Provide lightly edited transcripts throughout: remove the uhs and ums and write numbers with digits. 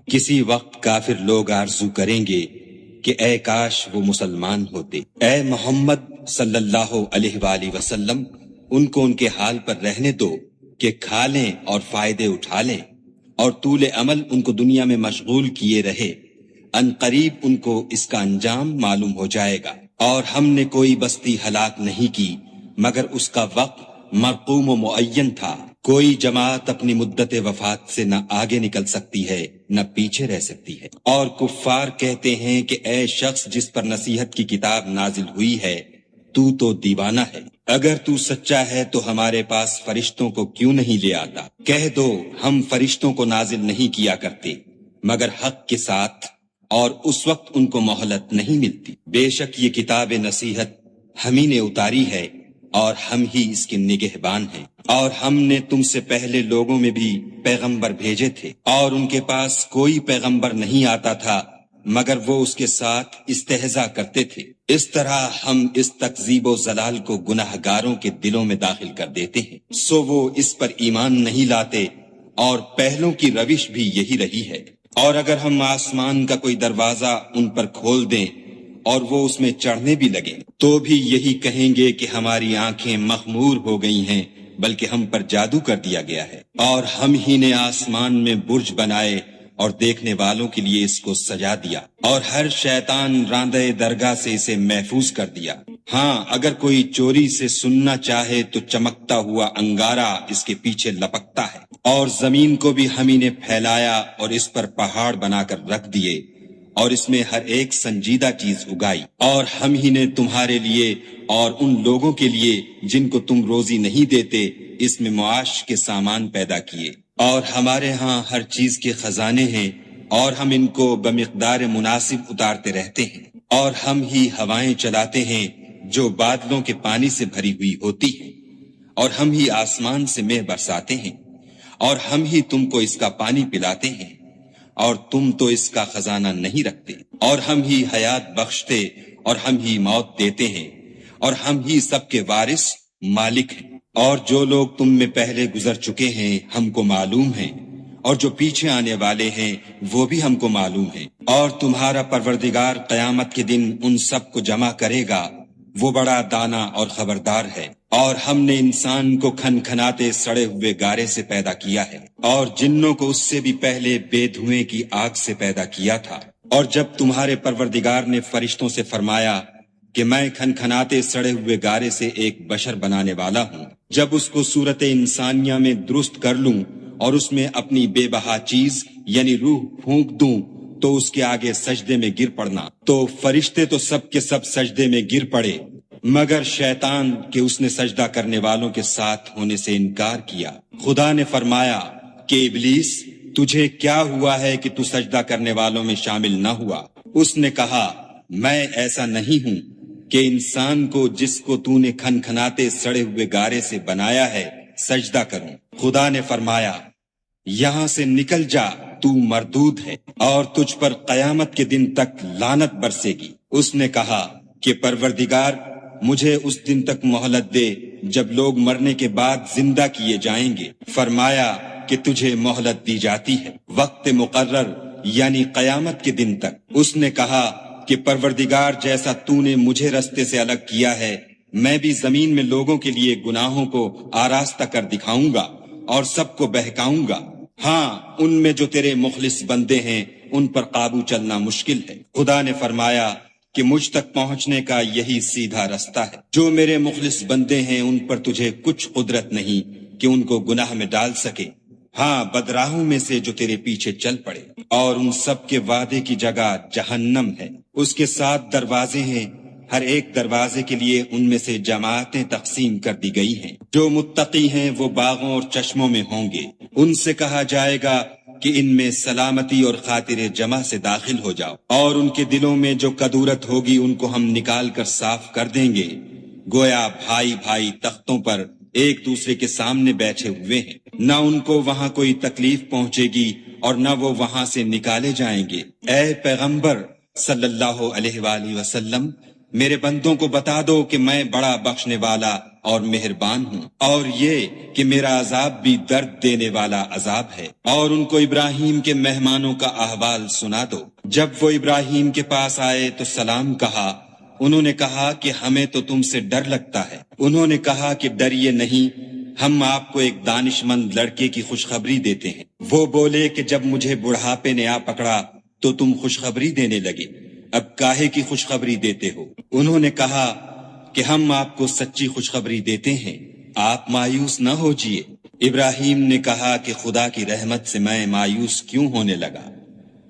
کسی وقت کافر لوگ آرزو کریں گے کہ اے کاش وہ مسلمان ہوتے۔ اے محمد صلی اللہ علیہ وآلہ وسلم، ان کو ان کے حال پر رہنے دو کہ کھا لیں اور فائدے اٹھا لیں، اور طول عمل ان کو دنیا میں مشغول کیے رہے، ان قریب ان کو اس کا انجام معلوم ہو جائے گا۔ اور ہم نے کوئی بستی ہلاک نہیں کی مگر اس کا وقت مرقوم و معین تھا۔ کوئی جماعت اپنی مدت وفات سے نہ آگے نکل سکتی ہے نہ پیچھے رہ سکتی ہے۔ اور کفار کہتے ہیں کہ اے شخص جس پر نصیحت کی کتاب نازل ہوئی ہے، تو دیوانہ ہے، اگر تو سچا ہے تو ہمارے پاس فرشتوں کو کیوں نہیں لے آتا؟ کہہ دو ہم فرشتوں کو نازل نہیں کیا کرتے مگر حق کے ساتھ، اور اس وقت ان کو مہلت نہیں ملتی۔ بے شک یہ کتاب نصیحت ہم ہی نے اتاری ہے اور ہم ہی اس کے نگہبان ہیں۔ اور ہم نے تم سے پہلے لوگوں میں بھی پیغمبر بھیجے تھے، اور ان کے پاس کوئی پیغمبر نہیں آتا تھا مگر وہ اس کے ساتھ استہزاء کرتے تھے۔ اس طرح ہم اس تکذیب و ضلال کو گناہ گاروں کے دلوں میں داخل کر دیتے ہیں، سو وہ اس پر ایمان نہیں لاتے، اور پہلوں کی روش بھی یہی رہی ہے۔ اور اگر ہم آسمان کا کوئی دروازہ ان پر کھول دیں اور وہ اس میں چڑھنے بھی لگیں تو بھی یہی کہیں گے کہ ہماری آنکھیں مخمور ہو گئی ہیں، بلکہ ہم پر جادو کر دیا گیا ہے۔ اور ہم ہی نے آسمان میں برج بنائے اور دیکھنے والوں کے لیے اس کو سجا دیا، اور ہر شیطان راندہ درگاہ سے اسے محفوظ کر دیا۔ ہاں اگر کوئی چوری سے سننا چاہے تو چمکتا ہوا انگارہ اس کے پیچھے لپکتا ہے۔ اور زمین کو بھی ہم ہی نے پھیلایا اور اس پر پہاڑ بنا کر رکھ دیے، اور اس میں ہر ایک سنجیدہ چیز اگائی۔ اور ہم ہی نے تمہارے لیے اور ان لوگوں کے لیے جن کو تم روزی نہیں دیتے اس میں معاش کے سامان پیدا کیے۔ اور ہمارے ہاں ہر چیز کے خزانے ہیں، اور ہم ان کو بمقدار مناسب اتارتے رہتے ہیں۔ اور ہم ہی ہوائیں چلاتے ہیں جو بادلوں کے پانی سے بھری ہوئی ہوتی ہیں، اور ہم ہی آسمان سے مے برساتے ہیں، اور ہم ہی تم کو اس کا پانی پلاتے ہیں، اور تم تو اس کا خزانہ نہیں رکھتے۔ اور ہم ہی حیات بخشتے اور ہم ہی موت دیتے ہیں، اور ہم ہی سب کے وارث مالک ہیں۔ اور جو لوگ تم میں پہلے گزر چکے ہیں ہم کو معلوم ہیں، اور جو پیچھے آنے والے ہیں وہ بھی ہم کو معلوم ہیں۔ اور تمہارا پروردگار قیامت کے دن ان سب کو جمع کرے گا، وہ بڑا دانا اور خبردار ہے۔ اور ہم نے انسان کو کھن کھناتے سڑے ہوئے گارے سے پیدا کیا ہے، اور جنوں کو اس سے بھی پہلے بے دھوئیں کی آگ سے پیدا کیا تھا۔ اور جب تمہارے پروردگار نے فرشتوں سے فرمایا کہ میں کھن کھناتے سڑے ہوئے گارے سے ایک بشر بنانے والا ہوں، جب اس کو صورت انسانیہ میں درست کر لوں اور اس میں اپنی بے بہا چیز یعنی روح پھونک دوں تو اس کے آگے سجدے میں گر پڑنا، تو فرشتے تو سب کے سب سجدے میں گر پڑے مگر شیطان کہ اس نے سجدہ کرنے والوں کے ساتھ ہونے سے انکار کیا۔ خدا نے فرمایا کہ ابلیس تجھے کیا ہوا ہے کہ تو سجدہ کرنے والوں میں شامل نہ ہوا؟ اس نے کہا میں ایسا نہیں ہوں کہ انسان کو جس کو تو نے کھن کھناتے سڑے ہوئے گارے سے بنایا ہے سجدہ کروں۔ خدا نے فرمایا یہاں سے نکل جا، تو مردود ہے، اور تجھ پر قیامت کے دن تک لعنت برسے گی۔ اس نے کہا کہ پروردگار مجھے اس دن تک مہلت دے جب لوگ مرنے کے بعد زندہ کیے جائیں گے۔ فرمایا کہ تجھے مہلت دی جاتی ہے وقت مقرر یعنی قیامت کے دن تک۔ اس نے کہا کہ پروردگار جیسا تو نے مجھے رستے سے الگ کیا ہے میں بھی زمین میں لوگوں کے لیے گناہوں کو آراستہ کر دکھاؤں گا اور سب کو بہکاؤں گا۔ ہاں ان میں جو تیرے مخلص بندے ہیں ان پر قابو چلنا مشکل ہے۔ خدا نے فرمایا کہ مجھ تک پہنچنے کا یہی سیدھا رستہ ہے۔ جو میرے مخلص بندے ہیں ان پر تجھے کچھ قدرت نہیں کہ ان کو گناہ میں ڈال سکے، ہاں بدراہوں میں سے جو تیرے پیچھے چل پڑے۔ اور ان سب کے وعدے کی جگہ جہنم ہے، اس کے 7 دروازے ہیں، ہر ایک دروازے کے لیے ان میں سے جماعتیں تقسیم کر دی گئی ہیں۔ جو متقی ہیں وہ باغوں اور چشموں میں ہوں گے، ان سے کہا جائے گا کہ ان میں سلامتی اور خاطر جمع سے داخل ہو جاؤ، اور ان کے دلوں میں جو کدورت ہوگی ان کو ہم نکال کر صاف کر دیں گے، گویا بھائی بھائی تختوں پر ایک دوسرے کے سامنے بیٹھے ہوئے ہیں، نہ ان کو وہاں کوئی تکلیف پہنچے گی اور نہ وہ وہاں سے نکالے جائیں گے۔ اے پیغمبر صلی اللہ علیہ وآلہ وسلم، میرے بندوں کو بتا دو کہ میں بڑا بخشنے والا اور مہربان ہوں، اور یہ کہ میرا عذاب بھی درد دینے والا عذاب ہے۔ اور ان کو ابراہیم کے مہمانوں کا احوال سنا دو۔ جب وہ ابراہیم کے پاس آئے تو سلام کہا۔ انہوں نے کہا کہ ہمیں تو تم سے ڈر لگتا ہے۔ انہوں نے کہا کہ ڈریے نہیں، ہم آپ کو ایک دانش مند لڑکے کی خوشخبری دیتے ہیں۔ وہ بولے کہ جب مجھے بڑھاپے نے آ پکڑا تو تم خوشخبری دینے لگے، اب کاہے کی خوشخبری دیتے ہو؟ انہوں نے کہا کہ ہم آپ کو سچی خوشخبری دیتے ہیں، آپ مایوس نہ ہوجیے۔ ابراہیم نے کہا کہ خدا کی رحمت سے میں مایوس کیوں ہونے لگا؟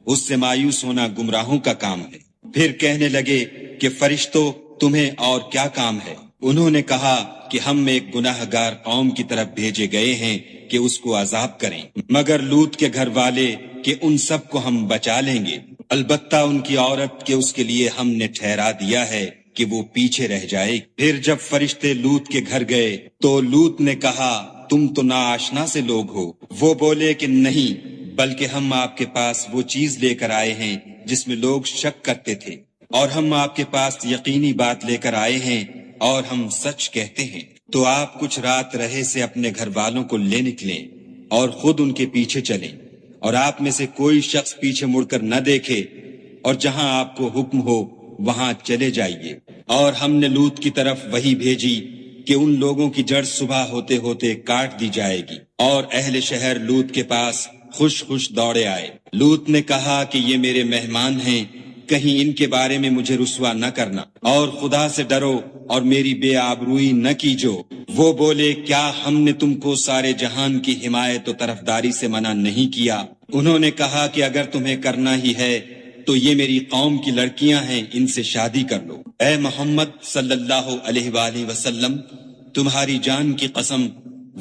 اس سے مایوس ہونا گمراہوں کا کام ہے۔ پھر کہنے لگے کہ فرشتوں تمہیں اور کیا کام ہے؟ انہوں نے کہا کہ ہم ایک گناہ گار قوم کی طرف بھیجے گئے ہیں کہ اس کو عذاب کریں، مگر لوط کے گھر والے کہ ان سب کو ہم بچا لیں گے، البتہ ان کی عورت کہ اس کے لیے ہم نے ٹھہرا دیا ہے کہ وہ پیچھے رہ جائے۔ پھر جب فرشتے لوط کے گھر گئے تو لوط نے کہا تم تو ناآشنا سے لوگ ہو۔ وہ بولے کہ نہیں، بلکہ ہم آپ کے پاس وہ چیز لے کر آئے ہیں جس میں لوگ شک کرتے تھے، اور ہم آپ کے پاس یقینی بات لے کر آئے ہیں اور ہم سچ کہتے ہیں۔ تو آپ کچھ رات رہے سے اپنے گھر والوں کو لے نکلیں اور خود ان کے پیچھے چلیں، اور آپ میں سے کوئی شخص پیچھے مڑ کر نہ دیکھے، اور جہاں آپ کو حکم ہو وہاں چلے جائیے۔ اور ہم نے لوط کی طرف وحی بھیجی کہ ان لوگوں کی جڑ صبح ہوتے ہوتے کاٹ دی جائے گی، اور اہل شہر لوط کے پاس خوش خوش دوڑے آئے۔ لوط نے کہا کہ یہ میرے مہمان ہیں، کہیں ان کے بارے میں مجھے رسوا نہ کرنا، اور خدا سے ڈرو اور میری بے آبروئی نہ کیجو۔ وہ بولے کیا ہم نے تم کو سارے جہان کی حمایت و طرفداری سے منع نہیں کیا؟ انہوں نے کہا کہ اگر تمہیں کرنا ہی ہے تو یہ میری قوم کی لڑکیاں ہیں، ان سے شادی کر لو۔ اے محمد صلی اللہ علیہ وآلہ وسلم، تمہاری جان کی قسم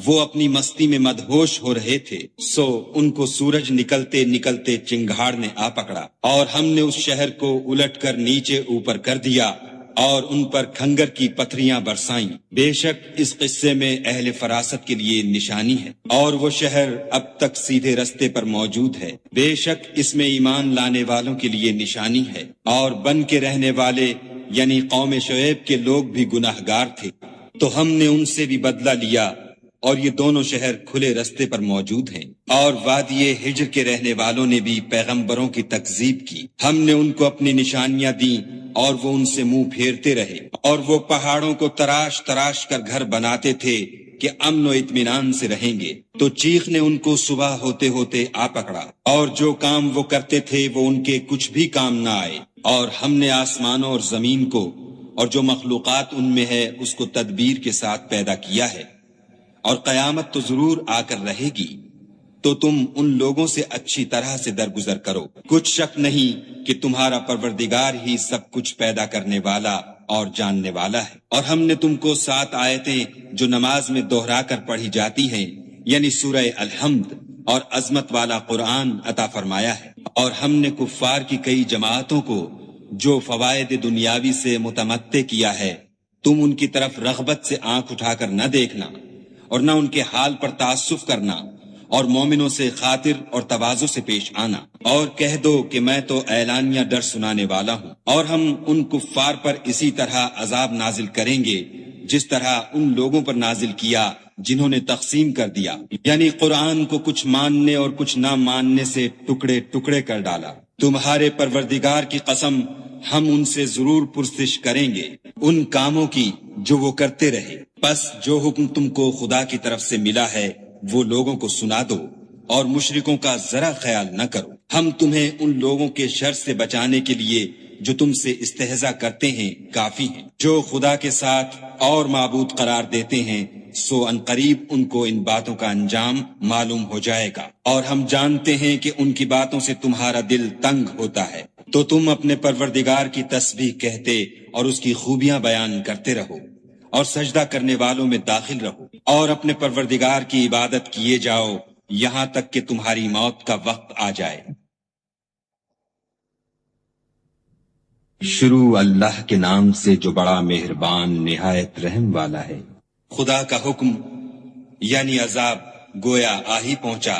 وہ اپنی مستی میں مدہوش ہو رہے تھے، سو ان کو سورج نکلتے نکلتے چنگھاڑ نے آ پکڑا، اور ہم نے اس شہر کو الٹ کر نیچے اوپر کر دیا اور ان پر کھنگر کی پتھریاں برسائیں۔ بے شک اس قصے میں اہل فراست کے لیے نشانی ہے، اور وہ شہر اب تک سیدھے رستے پر موجود ہے۔ بے شک اس میں ایمان لانے والوں کے لیے نشانی ہے، اور بن کے رہنے والے یعنی قوم شعیب کے لوگ بھی گناہ گار تھے، تو ہم نے ان سے بھی بدلہ لیا، اور یہ دونوں شہر کھلے رستے پر موجود ہیں۔ اور وادی ہجر کے رہنے والوں نے بھی پیغمبروں کی تکذیب کی، ہم نے ان کو اپنی نشانیاں دیں اور وہ ان سے منہ پھیرتے رہے، اور وہ پہاڑوں کو تراش تراش کر گھر بناتے تھے کہ امن و اطمینان سے رہیں گے، تو چیخ نے ان کو صبح ہوتے ہوتے آ پکڑا، اور جو کام وہ کرتے تھے وہ ان کے کچھ بھی کام نہ آئے۔ اور ہم نے آسمانوں اور زمین کو اور جو مخلوقات ان میں ہے اس کو تدبیر کے ساتھ پیدا کیا ہے، اور قیامت تو ضرور آ کر رہے گی، تو تم ان لوگوں سے اچھی طرح سے درگزر کرو۔ کچھ شک نہیں کہ تمہارا پروردگار ہی سب کچھ پیدا کرنے والا اور جاننے والا ہے۔ اور ہم نے تم کو 7 آیتیں جو نماز میں دہرا کر پڑھی جاتی ہیں، یعنی سورہ الحمد اور عظمت والا قرآن عطا فرمایا ہے، اور ہم نے کفار کی کئی جماعتوں کو جو فوائد دنیاوی سے متمتع کیا ہے، تم ان کی طرف رغبت سے آنکھ اٹھا کر نہ دیکھنا اور نہ ان کے حال پر تعصف کرنا، اور مومنوں سے خاطر اور تواضع سے پیش آنا، اور کہہ دو کہ میں تو اعلانیہ ڈر سنانے والا ہوں، اور ہم ان کفار پر اسی طرح عذاب نازل کریں گے جس طرح ان لوگوں پر نازل کیا جنہوں نے تقسیم کر دیا، یعنی قرآن کو کچھ ماننے اور کچھ نہ ماننے سے ٹکڑے ٹکڑے کر ڈالا۔ تمہارے پروردگار کی قسم ہم ان سے ضرور پرسش کریں گے ان کاموں کی جو وہ کرتے رہے، پس جو حکم تم کو خدا کی طرف سے ملا ہے وہ لوگوں کو سنا دو، اور مشرکوں کا ذرا خیال نہ کرو۔ ہم تمہیں ان لوگوں کے شر سے بچانے کے لیے جو تم سے استہزاء کرتے ہیں کافی ہیں، جو خدا کے ساتھ اور معبود قرار دیتے ہیں، سو عنقریب ان کو ان باتوں کا انجام معلوم ہو جائے گا، اور ہم جانتے ہیں کہ ان کی باتوں سے تمہارا دل تنگ ہوتا ہے، تو تم اپنے پروردگار کی تسبیح کہتے اور اس کی خوبیاں بیان کرتے رہو، اور سجدہ کرنے والوں میں داخل رہو، اور اپنے پروردگار کی عبادت کیے جاؤ یہاں تک کہ تمہاری موت کا وقت آ جائے۔ شروع اللہ کے نام سے جو بڑا مہربان نہایت رحم والا ہے۔ خدا کا حکم یعنی عذاب گویا آ ہی پہنچا،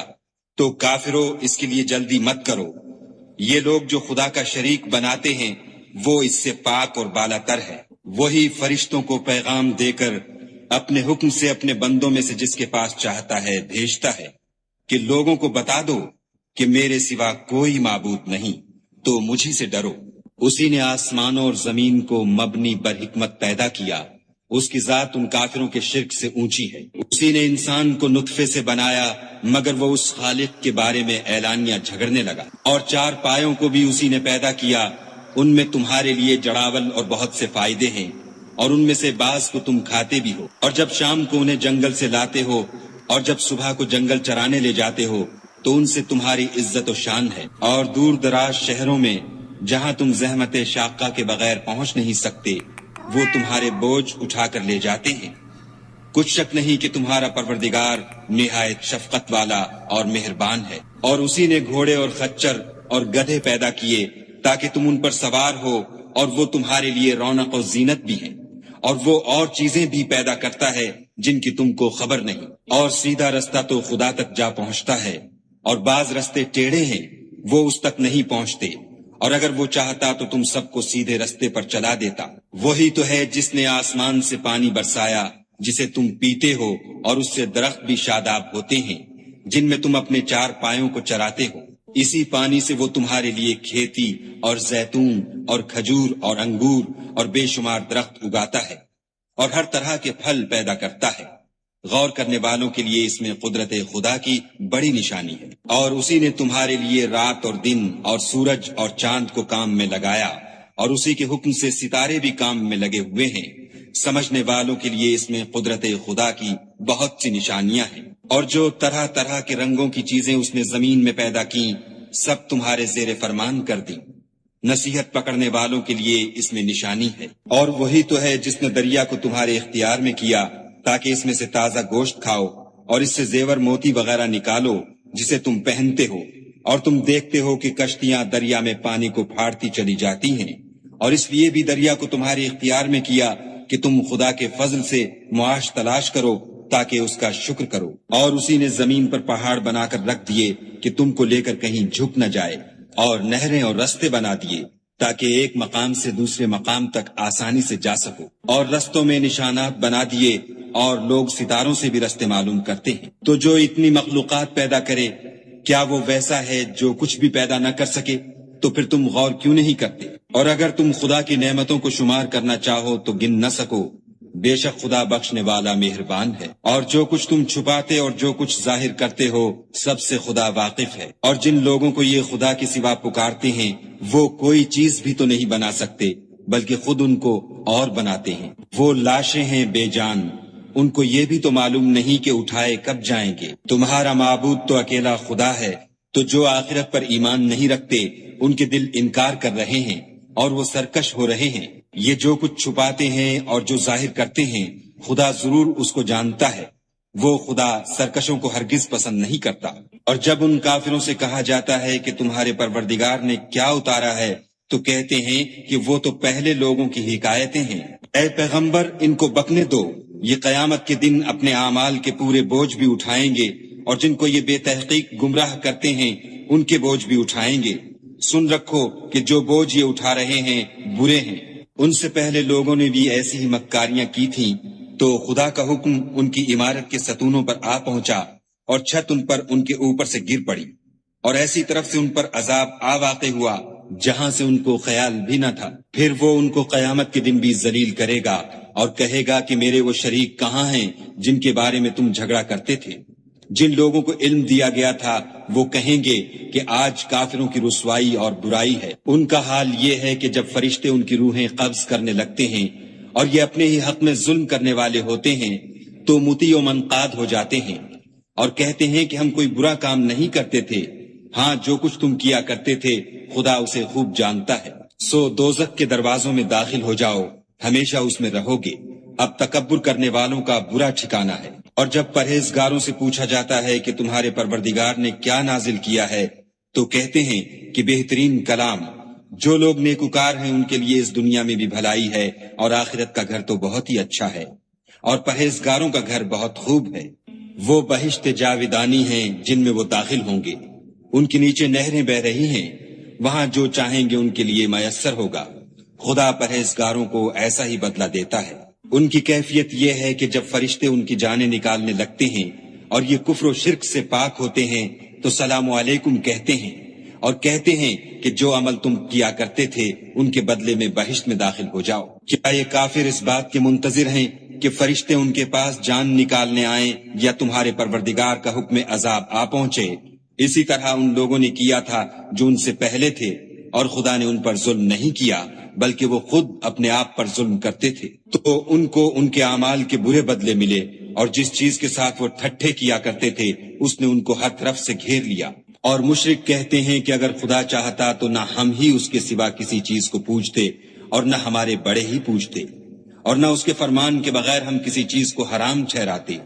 تو کافروں اس کے لیے جلدی مت کرو۔ یہ لوگ جو خدا کا شریک بناتے ہیں وہ اس سے پاک اور بالا تر ہے۔ وہی فرشتوں کو پیغام دے کر اپنے حکم سے اپنے بندوں میں سے جس کے پاس چاہتا ہے بھیجتا ہے کہ لوگوں کو بتا دو کہ میرے سوا کوئی معبود نہیں، تو مجھی سے ڈرو۔ اسی نے آسمانوں اور زمین کو مبنی بر حکمت پیدا کیا، اس کی ذات ان کافروں کے شرک سے اونچی ہے۔ اسی نے انسان کو نطفے سے بنایا، مگر وہ اس خالق کے بارے میں اعلانیہ جھگڑنے لگا۔ اور چار پایوں کو بھی اسی نے پیدا کیا، ان میں تمہارے لیے جڑاول اور بہت سے فائدے ہیں، اور ان میں سے بعض کو تم کھاتے بھی ہو۔ اور جب شام کو انہیں جنگل سے لاتے ہو اور جب صبح کو جنگل چرانے لے جاتے ہو تو ان سے تمہاری عزت و شان ہے۔ اور دور دراز شہروں میں جہاں تم زحمت شاقہ کے بغیر پہنچ نہیں سکتے، وہ تمہارے بوجھ اٹھا کر لے جاتے ہیں۔ کچھ شک نہیں کہ تمہارا پروردگار نہایت شفقت والا اور مہربان ہے۔ اور اسی نے گھوڑے اور خچر اور گدھے پیدا کیے تاکہ تم ان پر سوار ہو، اور وہ تمہارے لیے رونق و زینت بھی ہیں۔ اور وہ اور چیزیں بھی پیدا کرتا ہے جن کی تم کو خبر نہیں۔ اور سیدھا رستہ تو خدا تک جا پہنچتا ہے، اور بعض رستے ٹیڑھے ہیں، وہ اس تک نہیں پہنچتے، اور اگر وہ چاہتا تو تم سب کو سیدھے رستے پر چلا دیتا۔ وہی تو ہے جس نے آسمان سے پانی برسایا جسے تم پیتے ہو، اور اس سے درخت بھی شاداب ہوتے ہیں جن میں تم اپنے چار پایوں کو چراتے ہو۔ اسی پانی سے وہ تمہارے لیے کھیتی اور زیتون اور کھجور اور انگور اور بے شمار درخت اگاتا ہے، اور ہر طرح کے پھل پیدا کرتا ہے۔ غور کرنے والوں کے لیے اس میں قدرت خدا کی بڑی نشانی ہے۔ اور اسی نے تمہارے لیے رات اور دن اور سورج اور چاند کو کام میں لگایا، اور اسی کے حکم سے ستارے بھی کام میں لگے ہوئے ہیں۔ سمجھنے والوں کے لیے اس میں قدرت خدا کی بہت سی نشانیاں ہیں۔ اور جو طرح طرح کے رنگوں کی چیزیں اس نے زمین میں پیدا کی، سب تمہارے زیر فرمان کر دی۔ نصیحت پکڑنے والوں کے لیے اس میں نشانی ہے۔ اور وہی تو ہے جس نے دریا کو تمہارے اختیار میں کیا تاکہ اس میں سے تازہ گوشت کھاؤ، اور اس سے زیور موتی وغیرہ نکالو جسے تم پہنتے ہو، اور تم دیکھتے ہو کہ کشتیاں دریا میں پانی کو پھاڑتی چلی جاتی ہیں۔ اور اس لیے بھی دریا کو تمہارے اختیار میں کیا کہ تم خدا کے فضل سے معاش تلاش کرو تاکہ اس کا شکر کرو۔ اور اسی نے زمین پر پہاڑ بنا کر رکھ دیے کہ تم کو لے کر کہیں جھک نہ جائے، اور نہریں اور رستے بنا دیے تاکہ ایک مقام سے دوسرے مقام تک آسانی سے جا سکو۔ اور رستوں میں نشانات بنا دیے، اور لوگ ستاروں سے بھی رستے معلوم کرتے ہیں۔ تو جو اتنی مخلوقات پیدا کرے، کیا وہ ویسا ہے جو کچھ بھی پیدا نہ کر سکے؟ تو پھر تم غور کیوں نہیں کرتے؟ اور اگر تم خدا کی نعمتوں کو شمار کرنا چاہو تو گن نہ سکو، بے شک خدا بخشنے والا مہربان ہے۔ اور جو کچھ تم چھپاتے اور جو کچھ ظاہر کرتے ہو، سب سے خدا واقف ہے۔ اور جن لوگوں کو یہ خدا کے سوا پکارتے ہیں، وہ کوئی چیز بھی تو نہیں بنا سکتے، بلکہ خود ان کو اور بناتے ہیں۔ وہ لاشیں ہیں بے جان، ان کو یہ بھی تو معلوم نہیں کہ اٹھائے کب جائیں گے۔ تمہارا معبود تو اکیلا خدا ہے، تو جو آخرت پر ایمان نہیں رکھتے ان کے دل انکار کر رہے ہیں، اور وہ سرکش ہو رہے ہیں۔ یہ جو کچھ چھپاتے ہیں اور جو ظاہر کرتے ہیں، خدا ضرور اس کو جانتا ہے۔ وہ خدا سرکشوں کو ہرگز پسند نہیں کرتا۔ اور جب ان کافروں سے کہا جاتا ہے کہ تمہارے پروردگار نے کیا اتارا ہے، تو کہتے ہیں کہ وہ تو پہلے لوگوں کی حکایتیں ہیں۔ اے پیغمبر، ان کو بکنے دو، یہ قیامت کے دن اپنے اعمال کے پورے بوجھ بھی اٹھائیں گے، اور جن کو یہ بے تحقیق گمراہ کرتے ہیں ان کے بوجھ بھی اٹھائیں گے۔ سن رکھو کہ جو بوجھ یہ اٹھا رہے ہیں برے ہیں۔ ان سے پہلے لوگوں نے بھی ایسی ہی مکاریاں کی تھیں، تو خدا کا حکم ان کی عمارت کے ستونوں پر آ پہنچا، اور چھت ان پر ان کے اوپر سے گر پڑی، اور ایسی طرف سے ان پر عذاب آ واقع ہوا جہاں سے ان کو خیال بھی نہ تھا۔ پھر وہ ان کو قیامت کے دن بھی ذلیل کرے گا، اور کہے گا کہ میرے وہ شریک کہاں ہیں جن کے بارے میں تم جھگڑا کرتے تھے؟ جن لوگوں کو علم دیا گیا تھا وہ کہیں گے کہ آج کافروں کی رسوائی اور برائی ہے۔ ان کا حال یہ ہے کہ جب فرشتے ان کی روحیں قبض کرنے لگتے ہیں اور یہ اپنے ہی حق میں ظلم کرنے والے ہوتے ہیں تو مطیع و منقاد ہو جاتے ہیں، اور کہتے ہیں کہ ہم کوئی برا کام نہیں کرتے تھے، ہاں جو کچھ تم کیا کرتے تھے خدا اسے خوب جانتا ہے۔ سو دوزخ کے دروازوں میں داخل ہو جاؤ، ہمیشہ اس میں رہو گے، اب تکبر کرنے والوں کا برا ٹھکانہ ہے۔ اور جب پرہیزگاروں سے پوچھا جاتا ہے کہ تمہارے پروردگار نے کیا نازل کیا ہے، تو کہتے ہیں کہ بہترین کلام۔ جو لوگ نیکوکار ہیں ان کے لیے اس دنیا میں بھی بھلائی ہے، اور آخرت کا گھر تو بہت ہی اچھا ہے، اور پرہیزگاروں کا گھر بہت خوب ہے۔ وہ بہشت جاودانی ہیں جن میں وہ داخل ہوں گے، ان کے نیچے نہریں بہ رہی ہیں، وہاں جو چاہیں گے ان کے لیے میسر ہوگا۔ خدا پرہیزگاروں کو ایسا ہی بدلہ دیتا ہے۔ ان کی کیفیت یہ ہے کہ جب فرشتے ان کی جانیں نکالنے لگتے ہیں اور یہ کفر و شرک سے پاک ہوتے ہیں تو سلام علیکم کہتے ہیں اور کہتے ہیں کہ جو عمل تم کیا کرتے تھے ان کے بدلے میں بہشت میں داخل ہو جاؤ۔ کیا یہ کافر اس بات کے منتظر ہیں کہ فرشتے ان کے پاس جان نکالنے آئیں یا تمہارے پروردگار کا حکم عذاب آ پہنچے؟ اسی طرح ان لوگوں نے کیا تھا جو ان سے پہلے تھے، اور خدا نے ان پر ظلم نہیں کیا بلکہ وہ خود اپنے آپ پر ظلم کرتے تھے۔ تو ان کو ان کے اعمال کے برے بدلے ملے، اور جس چیز کے ساتھ وہ ٹھٹھے کیا کرتے تھے اس نے ان کو ہر طرف سے گھیر لیا۔ اور مشرک کہتے ہیں کہ اگر خدا چاہتا تو نہ ہم ہی اس کے سوا کسی چیز کو پوجتے اور نہ ہمارے بڑے ہی پوجتے، اور نہ اس کے فرمان کے بغیر ہم کسی چیز کو حرام ٹھہراتے۔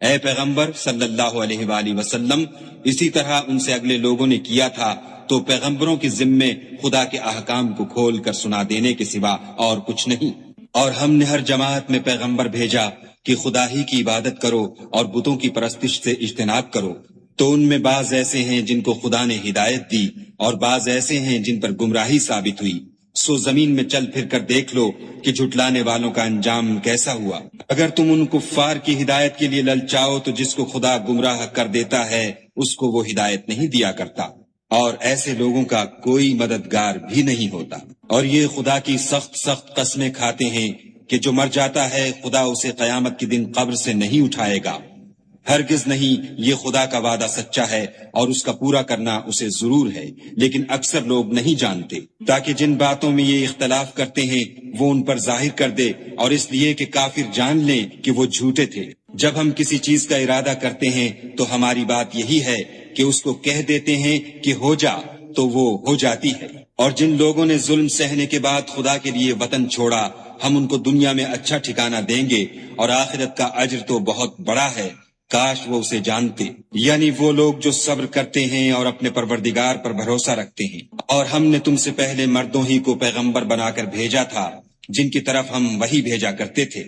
اے پیغمبر صلی اللہ علیہ وآلہ وسلم، اسی طرح ان سے اگلے لوگوں نے کیا تھا، تو پیغمبروں کے ذمے خدا کے احکام کو کھول کر سنا دینے کے سوا اور کچھ نہیں۔ اور ہم نے ہر جماعت میں پیغمبر بھیجا کہ خدا ہی کی عبادت کرو اور بتوں کی پرستش سے اجتناب کرو، تو ان میں بعض ایسے ہیں جن کو خدا نے ہدایت دی اور بعض ایسے ہیں جن پر گمراہی ثابت ہوئی۔ سو زمین میں چل پھر کر دیکھ لو کہ جھٹلانے والوں کا انجام کیسا ہوا۔ اگر تم ان کفار کی ہدایت کے لیے للچاؤ تو جس کو خدا گمراہ کر دیتا ہے اس کو وہ ہدایت نہیں دیا کرتا، اور ایسے لوگوں کا کوئی مددگار بھی نہیں ہوتا۔ اور یہ خدا کی سخت سخت قسمیں کھاتے ہیں کہ جو مر جاتا ہے خدا اسے قیامت کے دن قبر سے نہیں اٹھائے گا۔ ہرگز نہیں، یہ خدا کا وعدہ سچا ہے اور اس کا پورا کرنا اسے ضرور ہے، لیکن اکثر لوگ نہیں جانتے۔ تاکہ جن باتوں میں یہ اختلاف کرتے ہیں وہ ان پر ظاہر کر دے، اور اس لیے کہ کافر جان لیں کہ وہ جھوٹے تھے۔ جب ہم کسی چیز کا ارادہ کرتے ہیں تو ہماری بات یہی ہے کہ اس کو کہہ دیتے ہیں کہ ہو جا، تو وہ ہو جاتی ہے۔ اور جن لوگوں نے ظلم سہنے کے بعد خدا کے لیے وطن چھوڑا، ہم ان کو دنیا میں اچھا ٹھکانہ دیں گے، اور آخرت کا اجر تو بہت بڑا ہے، کاش وہ اسے جانتے۔ یعنی وہ لوگ جو صبر کرتے ہیں اور اپنے پروردگار پر بھروسہ رکھتے ہیں۔ اور ہم نے تم سے پہلے مردوں ہی کو پیغمبر بنا کر بھیجا تھا جن کی طرف ہم وحی بھیجا کرتے تھے۔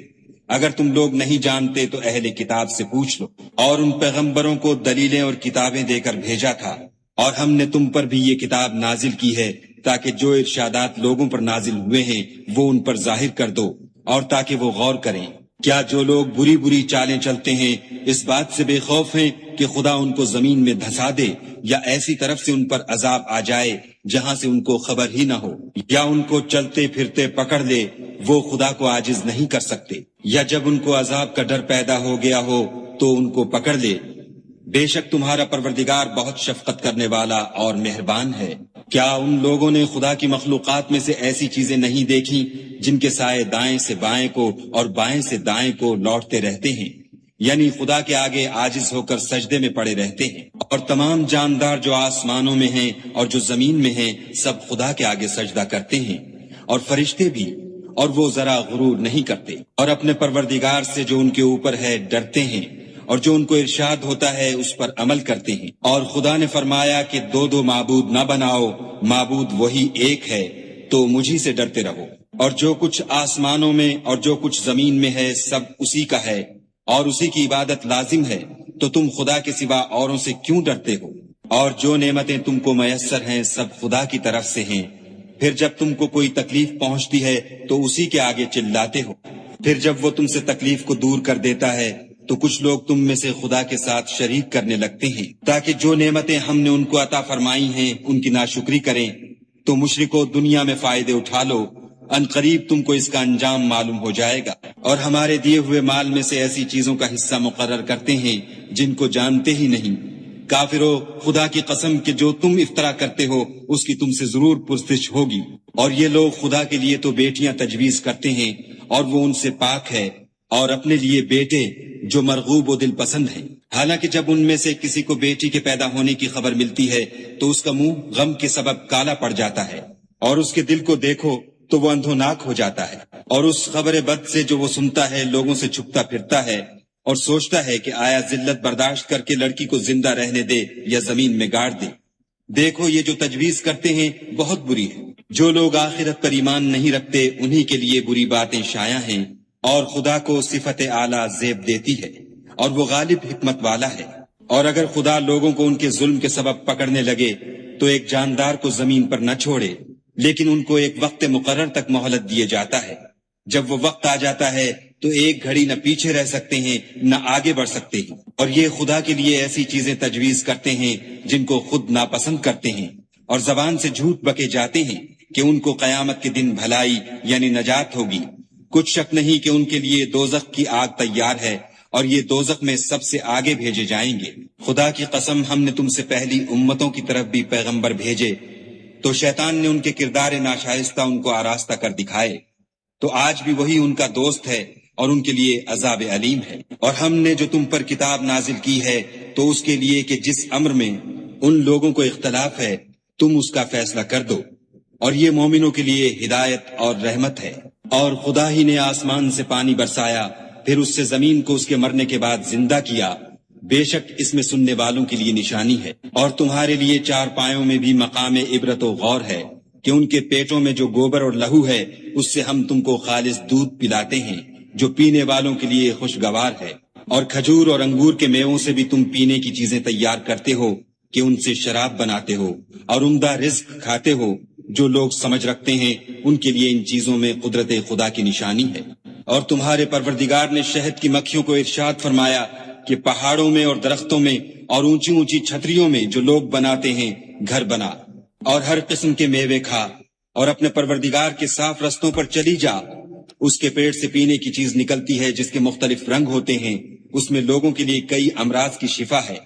اگر تم لوگ نہیں جانتے تو اہل کتاب سے پوچھ لو۔ اور ان پیغمبروں کو دلیلیں اور کتابیں دے کر بھیجا تھا، اور ہم نے تم پر بھی یہ کتاب نازل کی ہے تاکہ جو ارشادات لوگوں پر نازل ہوئے ہیں وہ ان پر ظاہر کر دو، اور تاکہ وہ غور کریں۔ کیا جو لوگ بری بری چالیں چلتے ہیں اس بات سے بے خوف ہیں کہ خدا ان کو زمین میں دھسا دے، یا ایسی طرف سے ان پر عذاب آ جائے جہاں سے ان کو خبر ہی نہ ہو، یا ان کو چلتے پھرتے پکڑ لے؟ وہ خدا کو عاجز نہیں کر سکتے۔ یا جب ان کو عذاب کا ڈر پیدا ہو گیا ہو تو ان کو پکڑ لے۔ بے شک تمہارا پروردگار بہت شفقت کرنے والا اور مہربان ہے۔ کیا ان لوگوں نے خدا کی مخلوقات میں سے ایسی چیزیں نہیں دیکھی جن کے سائے دائیں سے بائیں کو اور بائیں سے دائیں کو لوٹتے رہتے ہیں؟ یعنی خدا کے آگے عاجز ہو کر سجدے میں پڑے رہتے ہیں۔ اور تمام جاندار جو آسمانوں میں ہیں اور جو زمین میں ہیں سب خدا کے آگے سجدہ کرتے ہیں، اور فرشتے بھی، اور وہ ذرا غرور نہیں کرتے، اور اپنے پروردگار سے جو ان کے اوپر ہے ڈرتے ہیں، اور جو ان کو ارشاد ہوتا ہے اس پر عمل کرتے ہیں۔ اور خدا نے فرمایا کہ دو دو معبود نہ بناؤ، معبود وہی ایک ہے، تو مجھی سے ڈرتے رہو۔ اور جو کچھ آسمانوں میں اور جو کچھ زمین میں ہے سب اسی کا ہے، اور اسی کی عبادت لازم ہے، تو تم خدا کے سوا اوروں سے کیوں ڈرتے ہو؟ اور جو نعمتیں تم کو میسر ہیں سب خدا کی طرف سے ہیں۔ پھر جب تم کو کوئی تکلیف پہنچتی ہے تو اسی کے آگے چلاتے ہو، پھر جب وہ تم سے تکلیف کو دور کر دیتا ہے تو کچھ لوگ تم میں سے خدا کے ساتھ شریک کرنے لگتے ہیں تاکہ جو نعمتیں ہم نے ان کو عطا فرمائی ہیں ان کی ناشکری کریں۔ تو مشرکو دنیا میں فائدے اٹھا لو، ان قریب تم کو اس کا انجام معلوم ہو جائے گا۔ اور ہمارے دیے ہوئے مال میں سے ایسی چیزوں کا حصہ مقرر کرتے ہیں جن کو جانتے ہی نہیں۔ کافرو، خدا کی قسم کہ جو تم افطرا کرتے ہو اس کی تم سے ضرور پرسش ہوگی۔ اور یہ لوگ خدا کے لیے تو بیٹیاں تجویز کرتے ہیں اور وہ ان سے پاک ہے، اور اپنے لیے بیٹے جو مرغوب و دل پسند ہیں۔ حالانکہ جب ان میں سے کسی کو بیٹی کے پیدا ہونے کی خبر ملتی ہے تو اس کا منہ غم کے سبب کالا پڑ جاتا ہے، اور اس کے دل کو دیکھو تو وہ اندھوناک ہو جاتا ہے، اور اس خبر بد سے جو وہ سنتا ہے لوگوں سے چھپتا پھرتا ہے اور سوچتا ہے کہ آیا ذلت برداشت کر کے لڑکی کو زندہ رہنے دے یا زمین میں گاڑ دے۔ دیکھو یہ جو تجویز کرتے ہیں بہت بری ہے۔ جو لوگ آخرت پر ایمان نہیں رکھتے انہی کے لیے بری باتیں شائع ہیں، اور خدا کو صفت اعلیٰ زیب دیتی ہے، اور وہ غالب حکمت والا ہے۔ اور اگر خدا لوگوں کو ان کے ظلم کے سبب پکڑنے لگے تو ایک جاندار کو زمین پر نہ چھوڑے، لیکن ان کو ایک وقت مقرر تک مہلت دیے جاتا ہے. جب وہ وقت آ جاتا ہے تو ایک گھڑی نہ پیچھے رہ سکتے ہیں نہ آگے بڑھ سکتے ہیں، اور یہ خدا کے لیے ایسی چیزیں تجویز کرتے ہیں جن کو خود ناپسند کرتے ہیں، اور زبان سے جھوٹ بکے جاتے ہیں کہ ان کو قیامت کے دن بھلائی یعنی نجات ہوگی. کچھ شک نہیں کہ ان کے لیے دوزخ کی آگ تیار ہے، اور یہ دوزخ میں سب سے آگے بھیجے جائیں گے. خدا کی قسم، ہم نے تم سے پہلی امتوں کی طرف بھی پیغمبر بھیجے، تو شیطان نے ان کے کردار ناشائستہ ان کو آراستہ کر دکھائے، تو آج بھی وہی ان کا دوست ہے اور ان کے لیے عذاب علیم ہے. اور ہم نے جو تم پر کتاب نازل کی ہے تو اس کے لیے کہ جس امر میں ان لوگوں کو اختلاف ہے تم اس کا فیصلہ کر دو، اور یہ مومنوں کے لیے ہدایت اور رحمت ہے. اور خدا ہی نے آسمان سے پانی برسایا، پھر اس سے زمین کو اس کے مرنے کے بعد زندہ کیا، بے شک اس میں سننے والوں کے لیے نشانی ہے. اور تمہارے لیے چار پایوں میں بھی مقام عبرت و غور ہے کہ ان کے پیٹوں میں جو گوبر اور لہو ہے اس سے ہم تم کو خالص دودھ پلاتے ہیں جو پینے والوں کے لیے خوشگوار ہے. اور کھجور اور انگور کے میووں سے بھی تم پینے کی چیزیں تیار کرتے ہو کہ ان سے شراب بناتے ہو، اور عمدہ رزق کھاتے ہو. جو لوگ سمجھ رکھتے ہیں ان کے لیے ان چیزوں میں قدرت خدا کی نشانی ہے. اور تمہارے پروردگار نے شہد کی مکھیوں کو ارشاد فرمایا کہ پہاڑوں میں اور درختوں میں اور اونچی اونچی چھتریوں میں جو لوگ بناتے ہیں گھر بنا، اور ہر قسم کے میوے کھا، اور اپنے پروردگار کے صاف رستوں پر چلی جا. اس کے پیٹ سے پینے کی چیز نکلتی ہے جس کے مختلف رنگ ہوتے ہیں، اس میں لوگوں کے لیے کئی امراض کی شفا ہے.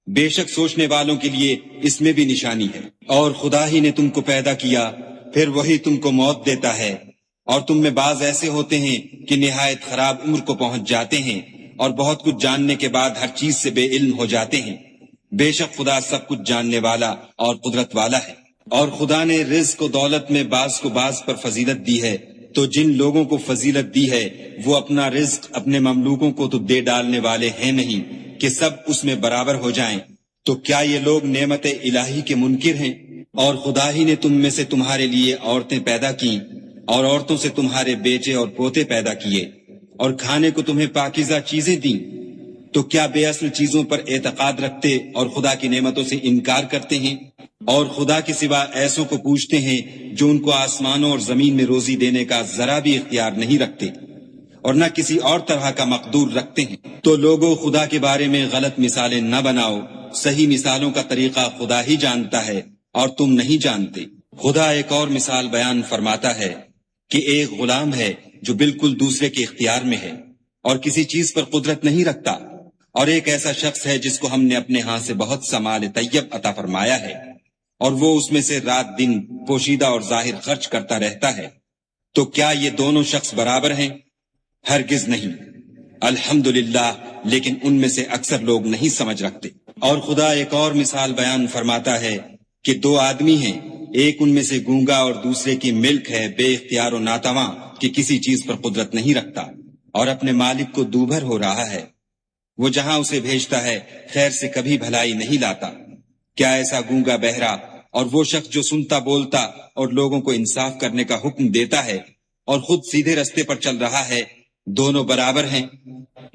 بے شک سوچنے والوں کے لیے اس میں بھی نشانی ہے. اور خدا ہی نے تم کو پیدا کیا، پھر وہی تم کو موت دیتا ہے. اور تم میں بعض ایسے ہوتے ہیں کہ نہایت خراب عمر کو پہنچ جاتے ہیں، اور بہت کچھ جاننے کے بعد ہر چیز سے بے علم ہو جاتے ہیں. بے شک خدا سب کچھ جاننے والا اور قدرت والا ہے. اور خدا نے رزق و دولت میں بعض کو بعض پر فضیلت دی ہے، تو جن لوگوں کو فضیلت دی ہے وہ اپنا رزق اپنے مملوکوں کو تو دے ڈالنے والے ہیں نہیں کہ سب اس میں برابر ہو جائیں. تو کیا یہ لوگ نعمت الہی کے منکر ہیں؟ اور خدا ہی نے تم میں سے تمہارے لیے عورتیں پیدا کی، اور عورتوں سے تمہارے بیٹے اور پوتے پیدا کیے، اور کھانے کو تمہیں پاکیزہ چیزیں دیں. تو کیا بے اصل چیزوں پر اعتقاد رکھتے اور خدا کی نعمتوں سے انکار کرتے ہیں؟ اور خدا کے سوا ایسوں کو پوچھتے ہیں جو ان کو آسمانوں اور زمین میں روزی دینے کا ذرا بھی اختیار نہیں رکھتے اور نہ کسی اور طرح کا مقدور رکھتے ہیں. تو لوگوں، خدا کے بارے میں غلط مثالیں نہ بناؤ، صحیح مثالوں کا طریقہ خدا ہی جانتا ہے اور تم نہیں جانتے. خدا ایک اور مثال بیان فرماتا ہے کہ ایک غلام ہے جو بالکل دوسرے کے اختیار میں ہے اور کسی چیز پر قدرت نہیں رکھتا، اور ایک ایسا شخص ہے جس کو ہم نے اپنے ہاں سے بہت سا مال طیب عطا فرمایا ہے، اور وہ اس میں سے رات دن پوشیدہ اور ظاہر خرچ کرتا رہتا ہے. تو کیا یہ دونوں شخص برابر ہیں؟ ہرگز نہیں. الحمدللہ، لیکن ان میں سے اکثر لوگ نہیں سمجھ رکھتے. اور خدا ایک اور مثال بیان فرماتا ہے کہ دو آدمی ہیں، ایک ان میں سے گونگا اور دوسرے کی ملک ہے بے اختیار و ناتواں کہ کسی چیز پر قدرت نہیں رکھتا اور اپنے مالک کو دوبھر ہو رہا ہے. وہ جہاں اسے بھیجتا ہے خیر سے کبھی بھلائی نہیں لاتا. کیا ایسا گونگا بہرا اور وہ شخص جو سنتا بولتا اور لوگوں کو انصاف کرنے کا حکم دیتا ہے اور خود سیدھے رستے پر چل رہا ہے، دونوں برابر ہیں؟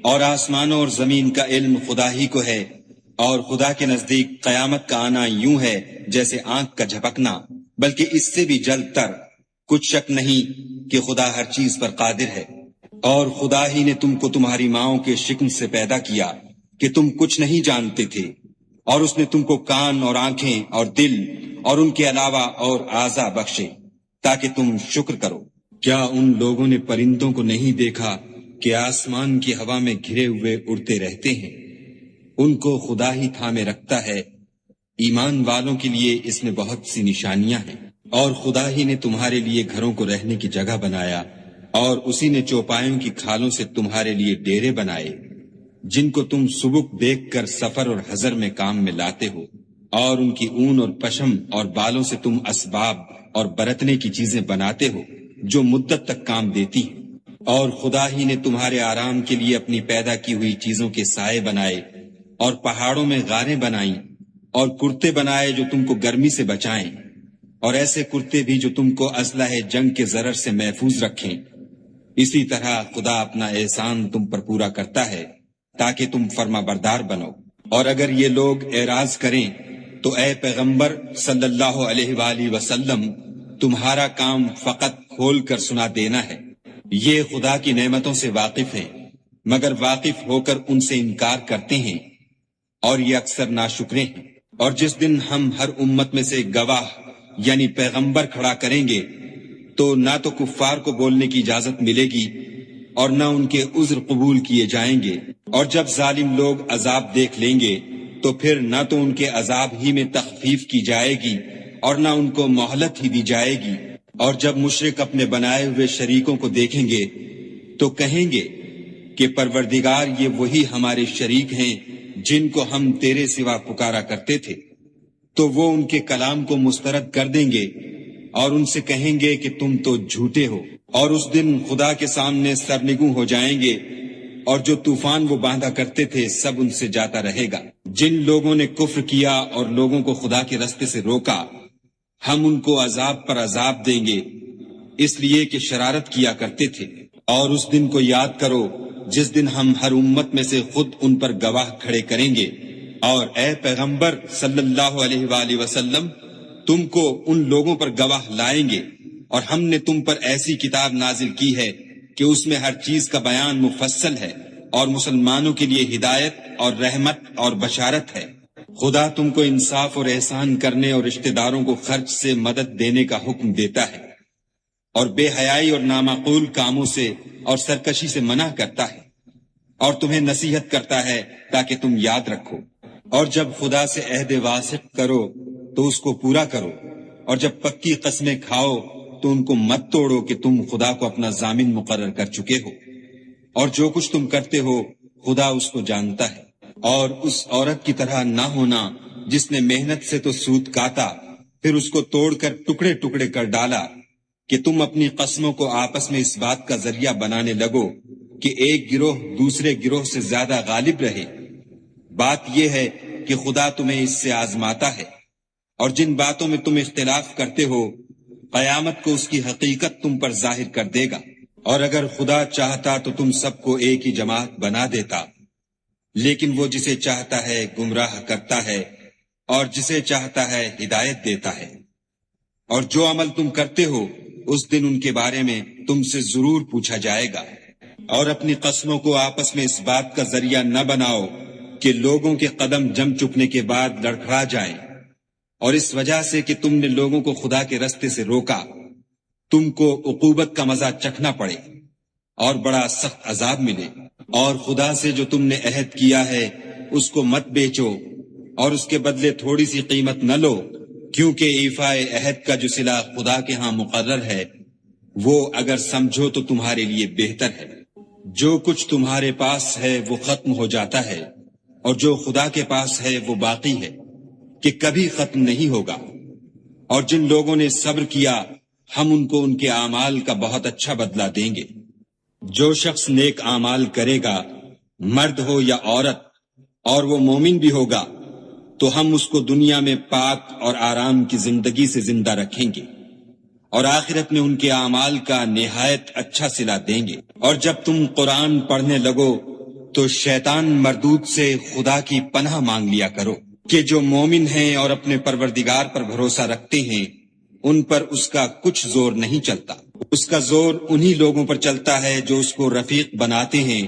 اور آسمانوں اور زمین کا علم خدا ہی کو ہے، اور خدا کے نزدیک قیامت کا آنا یوں ہے جیسے آنکھ کا جھپکنا، بلکہ اس سے بھی جلد تر. کچھ شک نہیں کہ خدا ہر چیز پر قادر ہے. اور خدا ہی نے تم کو تمہاری ماؤں کے شکم سے پیدا کیا کہ تم کچھ نہیں جانتے تھے، اور اس نے تم کو کان اور آنکھیں اور دل اور ان کے علاوہ اور اعضاء بخشے تاکہ تم شکر کرو. کیا ان لوگوں نے پرندوں کو نہیں دیکھا کہ آسمان کی ہوا میں گھرے ہوئے اڑتے رہتے ہیں؟ ان کو خدا ہی تھامے رکھتا ہے. ایمان والوں کے لیے اس میں بہت سی نشانیاں ہیں. اور خدا ہی نے تمہارے لیے گھروں کو رہنے کی جگہ بنایا، اور اسی نے چوپایوں کی کھالوں سے تمہارے لیے ڈیرے بنائے جن کو تم سبک دیکھ کر سفر اور حضر میں کام میں لاتے ہو، اور ان کی اون اور پشم اور بالوں سے تم اسباب اور برتنے کی چیزیں بناتے ہو جو مدت تک کام دیتی ہیں. اور خدا ہی نے تمہارے آرام کے لیے اپنی پیدا کی ہوئی چیزوں کے سائے بنائے، اور پہاڑوں میں غاریں بنائیں، اور کرتے بنائے جو تم کو گرمی سے بچائیں، اور ایسے کرتے بھی جو تم کو اسلحہ جنگ کے ضرر سے محفوظ رکھیں. اسی طرح خدا اپنا احسان تم پر پورا کرتا ہے تاکہ تم فرما بردار بنو. اور اگر یہ لوگ اعراض کریں تو اے پیغمبر صلی اللہ علیہ وآلہ وسلم تمہارا کام فقط کھول کر سنا دینا ہے۔ یہ خدا کی نعمتوں سے واقف ہیں، مگر واقف ہو کر ان سے انکار کرتے ہیں، اور یہ اکثر ناشکرے ہیں۔ اور جس دن ہم ہر امت میں سے گواہ یعنی پیغمبر کھڑا کریں گے تو نہ تو کفار کو بولنے کی اجازت ملے گی اور نہ ان کے عذر قبول کیے جائیں گے، اور جب ظالم لوگ عذاب دیکھ لیں گے تو پھر نہ تو ان کے عذاب ہی میں تخفیف کی جائے گی اور نہ ان کو مہلت ہی دی جائے گی۔ اور جب مشرک اپنے بنائے ہوئے شریکوں کو دیکھیں گے تو کہیں گے کہ پروردگار، یہ وہی ہمارے شریک ہیں جن کو ہم تیرے سوا پکارا کرتے تھے۔ تو وہ ان کے کلام کو مسترد کر دیں گے اور ان سے کہیں گے کہ تم تو جھوٹے ہو، اور اس دن خدا کے سامنے سرنگوں ہو جائیں گے، اور جو طوفان وہ باندھا کرتے تھے سب ان سے جاتا رہے گا۔ جن لوگوں نے کفر کیا اور لوگوں کو خدا کے راستے سے روکا، ہم ان کو عذاب پر عذاب دیں گے، اس لیے کہ شرارت کیا کرتے تھے۔ اور اس دن کو یاد کرو جس دن ہم ہر امت میں سے خود ان پر گواہ کھڑے کریں گے، اور اے پیغمبر صلی اللہ علیہ وآلہ وسلم، تم کو ان لوگوں پر گواہ لائیں گے، اور ہم نے تم پر ایسی کتاب نازل کی ہے کہ اس میں ہر چیز کا بیان مفصل ہے، اور مسلمانوں کے لیے ہدایت اور رحمت اور بشارت ہے۔ خدا تم کو انصاف اور احسان کرنے اور رشتہ داروں کو خرچ سے مدد دینے کا حکم دیتا ہے، اور بے حیائی اور نامعقول کاموں سے اور سرکشی سے منع کرتا ہے، اور تمہیں نصیحت کرتا ہے تاکہ تم یاد رکھو۔ اور جب خدا سے عہد واثق کرو تو اس کو پورا کرو، اور جب پکی قسمیں کھاؤ تو ان کو مت توڑو کہ تم خدا کو اپنا ضامن مقرر کر چکے ہو، اور جو کچھ تم کرتے ہو خدا اس کو جانتا ہے۔ اور اس عورت کی طرح نہ ہونا جس نے محنت سے تو سود کاتا، پھر اس کو توڑ کر ٹکڑے ٹکڑے کر ڈالا، کہ تم اپنی قسموں کو آپس میں اس بات کا ذریعہ بنانے لگو کہ ایک گروہ دوسرے گروہ سے زیادہ غالب رہے۔ بات یہ ہے کہ خدا تمہیں اس سے آزماتا ہے، اور جن باتوں میں تم اختلاف کرتے ہو قیامت کو اس کی حقیقت تم پر ظاہر کر دے گا۔ اور اگر خدا چاہتا تو تم سب کو ایک ہی جماعت بنا دیتا، لیکن وہ جسے چاہتا ہے گمراہ کرتا ہے اور جسے چاہتا ہے ہدایت دیتا ہے۔ اور جو عمل تم کرتے ہو اس دن ان کے بارے میں تم سے ضرور پوچھا جائے گا۔ اور اپنی قسموں کو آپس میں اس بات کا ذریعہ نہ بناؤ کہ لوگوں کے قدم جم چکنے کے بعد لڑکھڑا جائیں، اور اس وجہ سے کہ تم نے لوگوں کو خدا کے راستے سے روکا تم کو عقوبت کا مزہ چکھنا پڑے اور بڑا سخت عذاب ملے۔ اور خدا سے جو تم نے عہد کیا ہے اس کو مت بیچو، اور اس کے بدلے تھوڑی سی قیمت نہ لو، کیونکہ ایفائے عہد کا جو صلہ خدا کے ہاں مقرر ہے وہ اگر سمجھو تو تمہارے لیے بہتر ہے۔ جو کچھ تمہارے پاس ہے وہ ختم ہو جاتا ہے، اور جو خدا کے پاس ہے وہ باقی ہے کہ کبھی ختم نہیں ہوگا۔ اور جن لوگوں نے صبر کیا ہم ان کو ان کے اعمال کا بہت اچھا بدلہ دیں گے۔ جو شخص نیک اعمال کرے گا، مرد ہو یا عورت، اور وہ مومن بھی ہوگا، تو ہم اس کو دنیا میں پاک اور آرام کی زندگی سے زندہ رکھیں گے، اور آخرت میں ان کے اعمال کا نہایت اچھا صلہ دیں گے۔ اور جب تم قرآن پڑھنے لگو تو شیطان مردود سے خدا کی پناہ مانگ لیا کرو، کہ جو مومن ہیں اور اپنے پروردگار پر بھروسہ رکھتے ہیں ان پر اس کا کچھ زور نہیں چلتا۔ اس کا زور انہی لوگوں پر چلتا ہے جو اس کو رفیق بناتے ہیں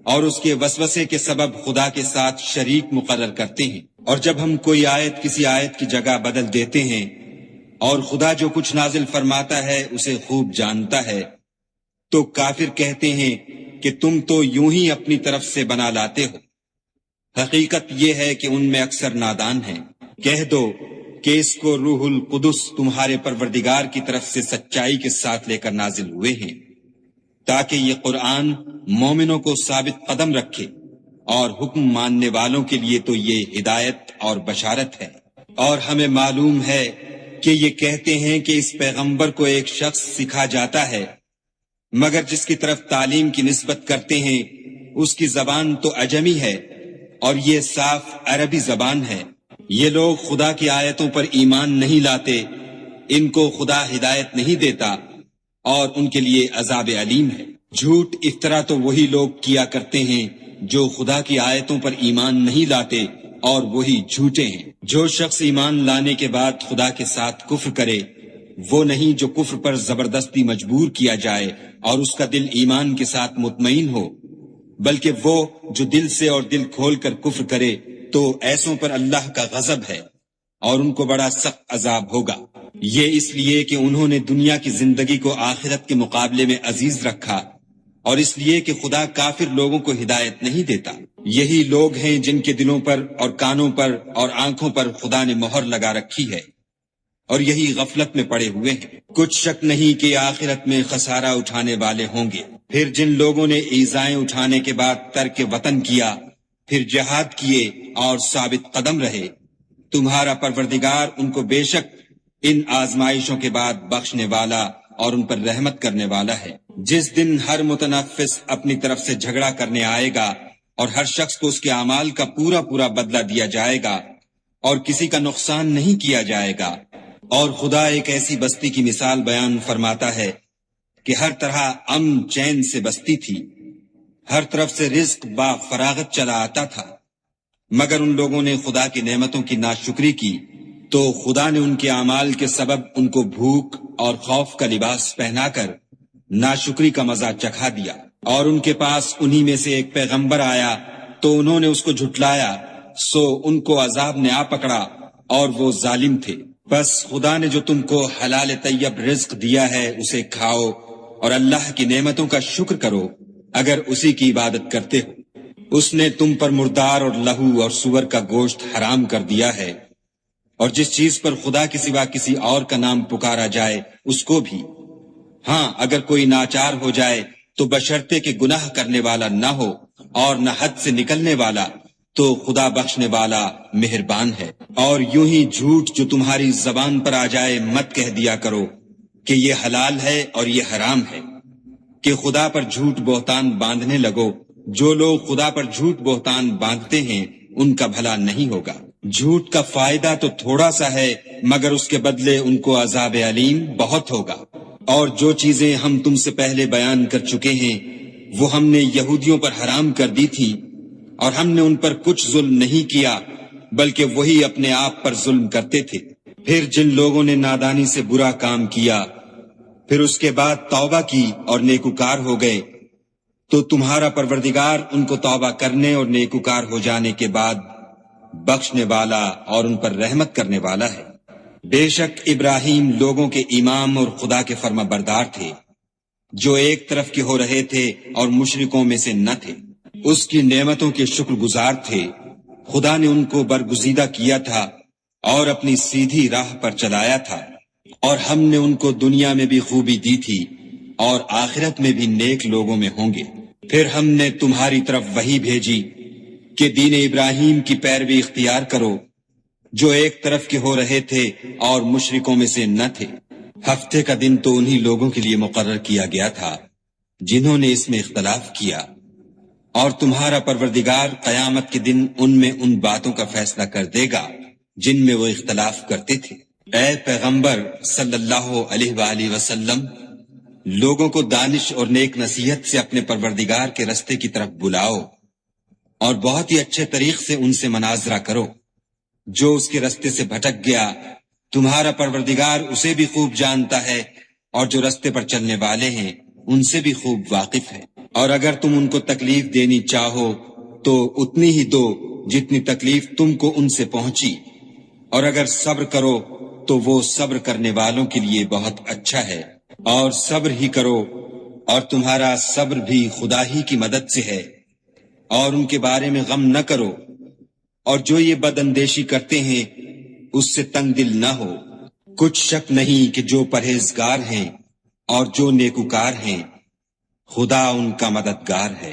اور اس کے وسوسے کے سبب خدا کے ساتھ شریک مقرر کرتے ہیں۔ اور جب ہم کوئی آیت کسی آیت کی جگہ بدل دیتے ہیں، اور خدا جو کچھ نازل فرماتا ہے اسے خوب جانتا ہے، تو کافر کہتے ہیں کہ تم تو یوں ہی اپنی طرف سے بنا لاتے ہو۔ حقیقت یہ ہے کہ ان میں اکثر نادان ہیں۔ کہہ دو کہ اس کو روح القدس تمہارے پروردگار کی طرف سے سچائی کے ساتھ لے کر نازل ہوئے ہیں، تاکہ یہ قرآن مومنوں کو ثابت قدم رکھے، اور حکم ماننے والوں کے لیے تو یہ ہدایت اور بشارت ہے۔ اور ہمیں معلوم ہے کہ یہ کہتے ہیں کہ اس پیغمبر کو ایک شخص سکھا جاتا ہے، مگر جس کی طرف تعلیم کی نسبت کرتے ہیں اس کی زبان تو عجمی ہے اور یہ صاف عربی زبان ہے۔ یہ لوگ خدا کی آیتوں پر ایمان نہیں لاتے، ان کو خدا ہدایت نہیں دیتا، اور ان کے لیے عذاب علیم ہے۔ جھوٹ افطرا تو وہی لوگ کیا کرتے ہیں جو خدا کی آیتوں پر ایمان نہیں لاتے اور وہی جھوٹے ہیں۔ جو شخص ایمان لانے کے بعد خدا کے ساتھ کفر کرے وہ نہیں جو کفر پر زبردستی مجبور کیا جائے اور اس کا دل ایمان کے ساتھ مطمئن ہو، بلکہ وہ جو دل سے اور دل کھول کر کفر کرے تو ایسوں پر اللہ کا غضب ہے اور ان کو بڑا سخت عذاب ہوگا۔ یہ اس لیے کہ انہوں نے دنیا کی زندگی کو آخرت کے مقابلے میں عزیز رکھا، اور اس لیے کہ خدا کافر لوگوں کو ہدایت نہیں دیتا۔ یہی لوگ ہیں جن کے دلوں پر اور کانوں پر اور آنکھوں پر خدا نے مہر لگا رکھی ہے، اور یہی غفلت میں پڑے ہوئے ہیں۔ کچھ شک نہیں کہ آخرت میں خسارہ اٹھانے والے ہوں گے۔ پھر جن لوگوں نے ایذائیں اٹھانے کے بعد ترک وطن کیا، پھر جہاد کیے اور ثابت قدم رہے، تمہارا پروردگار ان کو بے شک ان آزمائشوں کے بعد بخشنے والا اور ان پر رحمت کرنے والا ہے۔ جس دن ہر متنفس اپنی طرف سے جھگڑا کرنے آئے گا اور ہر شخص کو اس کے اعمال کا پورا پورا بدلہ دیا جائے گا اور کسی کا نقصان نہیں کیا جائے گا۔ اور خدا ایک ایسی بستی کی مثال بیان فرماتا ہے کہ ہر طرح امن چین سے بستی تھی، ہر طرف سے رزق با فراغت چلا آتا تھا، مگر ان لوگوں نے خدا کی نعمتوں کی ناشکری کی تو خدا نے ان کے اعمال کے سبب ان کو بھوک اور خوف کا لباس پہنا کر ناشکری کا مزہ چکھا دیا۔ اور ان کے پاس انہی میں سے ایک پیغمبر آیا تو انہوں نے اس کو جھٹلایا، سو ان کو عذاب نے آ پکڑا اور وہ ظالم تھے۔ بس خدا نے جو تم کو حلال طیب رزق دیا ہے اسے کھاؤ اور اللہ کی نعمتوں کا شکر کرو اگر اسی کی عبادت کرتے ہو۔ اس نے تم پر مردار اور لہو اور سور کا گوشت حرام کر دیا ہے، اور جس چیز پر خدا کے سوا کسی اور کا نام پکارا جائے اس کو بھی۔ ہاں اگر کوئی ناچار ہو جائے تو بشرطے کہ گناہ کرنے والا نہ ہو اور نہ حد سے نکلنے والا، تو خدا بخشنے والا مہربان ہے۔ اور یوں ہی جھوٹ جو تمہاری زبان پر آ جائے مت کہہ دیا کرو کہ یہ حلال ہے اور یہ حرام ہے، کہ خدا پر جھوٹ بہتان باندھنے لگو۔ جو لوگ خدا پر جھوٹ بہتان باندھتے ہیں ان کا بھلا نہیں ہوگا۔ جھوٹ کا فائدہ تو تھوڑا سا ہے مگر اس کے بدلے ان کو عذاب علیم بہت ہوگا۔ اور جو چیزیں ہم تم سے پہلے بیان کر چکے ہیں وہ ہم نے یہودیوں پر حرام کر دی تھی، اور ہم نے ان پر کچھ ظلم نہیں کیا بلکہ وہی اپنے آپ پر ظلم کرتے تھے۔ پھر جن لوگوں نے نادانی سے برا کام کیا پھر اس کے بعد توبہ کی اور نیکوکار ہو گئے تو تمہارا پروردگار ان کو توبہ کرنے اور نیکوکار ہو جانے کے بعد بخشنے والا اور ان پر رحمت کرنے والا ہے۔ بے شک ابراہیم لوگوں کے امام اور خدا کے فرما بردار تھے، جو ایک طرف کے ہو رہے تھے اور مشرکوں میں سے نہ تھے۔ اس کی نعمتوں کے شکر گزار تھے۔ خدا نے ان کو برگزیدہ کیا تھا اور اپنی سیدھی راہ پر چلایا تھا، اور ہم نے ان کو دنیا میں بھی خوبی دی تھی اور آخرت میں بھی نیک لوگوں میں ہوں گے۔ پھر ہم نے تمہاری طرف وحی بھیجی کہ دین ابراہیم کی پیروی اختیار کرو، جو ایک طرف کے ہو رہے تھے اور مشرکوں میں سے نہ تھے۔ ہفتے کا دن تو انہی لوگوں کے لیے مقرر کیا گیا تھا جنہوں نے اس میں اختلاف کیا، اور تمہارا پروردگار قیامت کے دن ان میں ان باتوں کا فیصلہ کر دے گا جن میں وہ اختلاف کرتے تھے۔ اے پیغمبر صلی اللہ علیہ وآلہ وسلم، لوگوں کو دانش اور نیک نصیحت سے اپنے پروردگار کے رستے کی طرف بلاؤ، اور بہت ہی اچھے طریق سے ان سے مناظرہ کرو۔ جو اس کے رستے سے بھٹک گیا تمہارا پروردگار اسے بھی خوب جانتا ہے، اور جو رستے پر چلنے والے ہیں ان سے بھی خوب واقف ہے۔ اور اگر تم ان کو تکلیف دینی چاہو تو اتنی ہی دو جتنی تکلیف تم کو ان سے پہنچی، اور اگر صبر کرو تو وہ صبر کرنے والوں کے لیے بہت اچھا ہے۔ اور صبر ہی کرو، اور تمہارا صبر بھی خدا ہی کی مدد سے ہے، اور ان کے بارے میں غم نہ کرو، اور جو یہ بد اندیشی کرتے ہیں اس سے تنگ دل نہ ہو۔ کچھ شک نہیں کہ جو پرہیزگار ہیں اور جو نیکوکار ہیں خدا ان کا مددگار ہے۔